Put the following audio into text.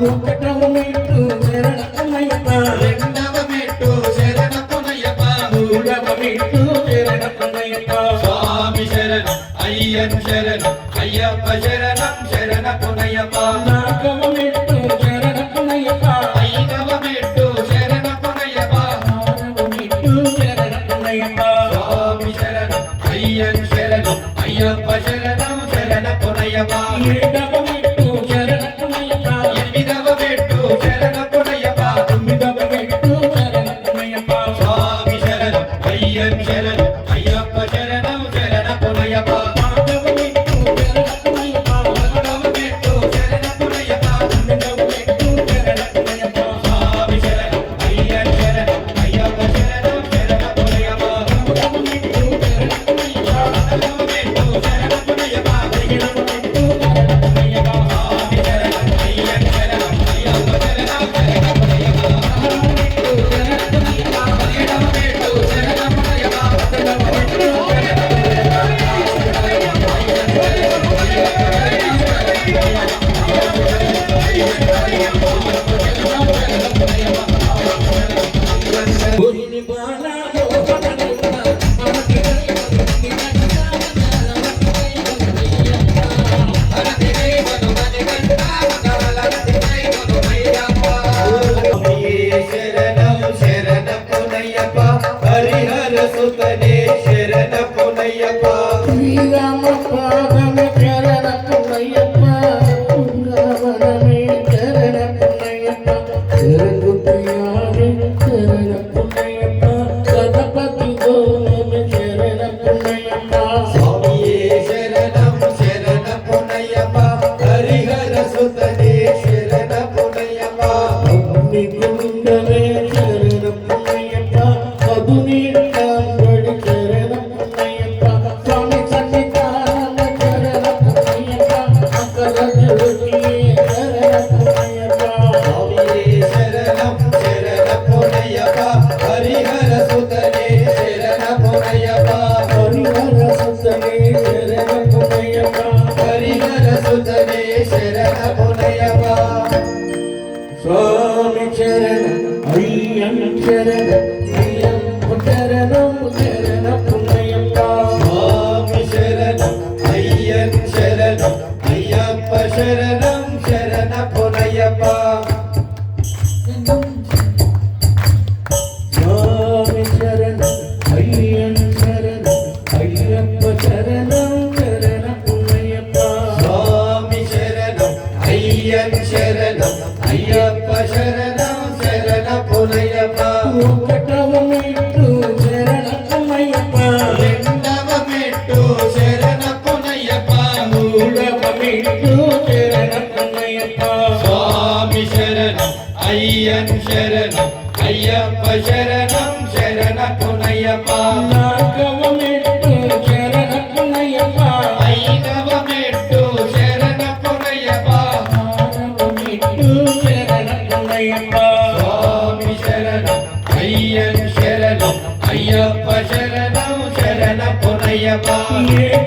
ఒకటవ మెట్టు శరణమయ్యప్ప రెండవ మెట్టు శరణమయ్యప్ప మూడవ మెట్టు శరణమయ్యప్ప స్వామి శరణం అయ్యన్ శరణం అయ్యప్ప శరణం శరణమయ్యప్ప నాలుగవ మెట్టు శరణమయ్యప్ప ఐదవ మెట్టు శరణమయ్యప్ప ఆరవ మెట్టు శరణమయ్యప్ప స్వామి శరణం అయ్యన్ శరణం అయ్యప్ప శరణం శరణమయ్యప్ప ఏడవ మెట్టు శరణమయ్యప్ప ఎనిమిదవ మెట్టు శరణమయ్యప్ప తొమ్మిదవ మెట్టు శరణమయ్యప్ప స్వామి శరణం అయ్యన్ శరణం అయ్యప్ప శరణం శరణమయ్యప్ప పదవ మెట్టు శరణమయ్యప్ప పదకొండవ మెట్టు శరణమయ్యప్ప పన్నెండవ మెట్టు శరణమయ్యప్ప స్వామి శరణం అయ్యన్ శరణం అయ్యప్ప శరణం శరణమయ్యప్ప పదవ మెట్టు శరణమయ్యప్ప పదకొండవ మెట్టు శరణమయ్యప్ప పదిహేడవ మెట్టు శరణమయ్యప్ప స్వామి శరణం అయ్యన్ శరణం అయ్యప్ప శరణం శరణమయ్యప్ప పదిహేడవ మెట్టు శరణమయ్యప్ప గురిని బాల గోపననిన్న అమకి శరణం శరణమయ్యప్ప హరిహర సుతనే శరణమయ్యప్ప శ్రీరామ పాదమ శరణమయ్యప్ప కుంగవనమే శరణమయ్యప్ప శరణుప్రియాని శరణమయ్యప్ప గణపతి గోవింద శరణమయ్యప్ప స్వామియే శరణం శరణమయ్యప్ప హరిహర సుతనే శరణమయ్యప్ప అగ్ని కుండమే శరణమయ్యప్ప మధునీటాంబడి శరణమయ్యప్ప స్వామి సన్నిధాన శరణమయ్యప్ప అకల జ్యోతి శరణమయ్యప్ప స్వామియే శరణం శరణమయ్యప్ప హరిహర సుతనే శరణమయ్యప్ప హరిహర సుతనే శరణమయ్యప్ప హరిహర సుతనే శరణమయ్యప్ప స్వామి శరణం అయ్యన్ శరణం అయ్యప్ప శరణం శరణమయ్యప్ప స్వామి శరణం అయ్యన్ శరణం అయ్యప్ప శరణం శరణమయ్యప్ప స్వామి శరణం అయ్యన్ శరణం అయ్యప్ప శరణం శరణమయ్యప్ప స్వామి శరణం అయ్యన్ శరణం అయ్యప్ప శరణం శరణమయ్యప్ప ఒకటవ మెట్టు శరణమయ్యప్ప రెండవ మెట్టు శరణమయ్యప్ప మూడవ మెట్టు శరణమయ్యప్ప స్వామి శరణం అయ్యన్ శరణం అయ్యప్ప శరణం శరణమయ్యప్ప నాలుగవ మెట్టు శరణమయ్యప్ప ఐదవ మెట్టు శరణమయ్యప్ప ఆరవ మెట్టు శరణమయ్యప్ప స్వామి శరణం అయ్యన్ శరణం అయ్యప్ప శరణం శరణమయ్యప్ప ఏడవ